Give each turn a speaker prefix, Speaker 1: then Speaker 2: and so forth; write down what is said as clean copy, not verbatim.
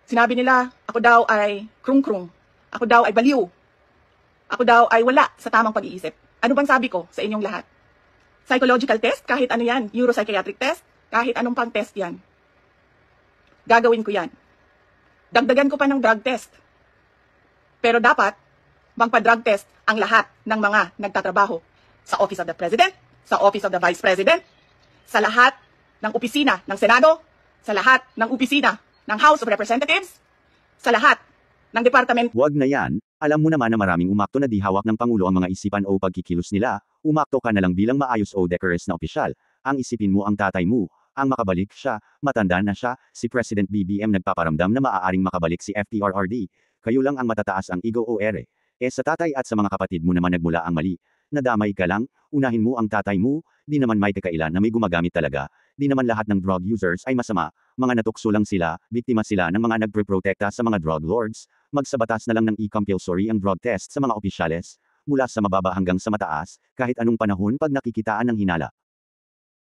Speaker 1: Sinabi nila, ako daw ay krung-krung. Ako daw ay baliw. Ako daw ay wala sa tamang pag-iisip. Ano bang sabi ko sa inyong lahat? Psychological test, kahit ano yan. Neuropsychiatric test, kahit anong pang test yan. Gagawin ko yan. Dagdagan ko pa ng drug test. Pero dapat, magpa-drug test ang lahat ng mga nagtatrabaho sa Office of the President, sa Office of the Vice President, sa lahat ng opisina ng Senado, sa lahat ng opisina ng House of Representatives, sa lahat ng department.
Speaker 2: Wag na yan, alam mo naman na maraming umakto na di hawak ng Pangulo ang mga isipan o pagkikilos nila, umakto ka na lang bilang maayos o decorous na opisyal. Ang isipin mo ang tatay mo, ang makabalik siya, matanda na siya, si President BBM nagpaparamdam na maaaring makabalik si FPRRD, kayo lang ang matataas ang ego o ere. Sa tatay at sa mga kapatid mo naman nagmula ang mali. Nadamay ka lang, unahin mo ang tatay mo, di naman may kakailan na may gumagamit talaga, di naman lahat ng drug users ay masama, mga natukso lang sila, biktima sila ng mga nagpre-protekta sa mga drug lords, magsabatas na lang ng e-compulsory ang drug test sa mga opisyales, mula sa mababa hanggang sa mataas, kahit anong panahon pag nakikitaan ng hinala.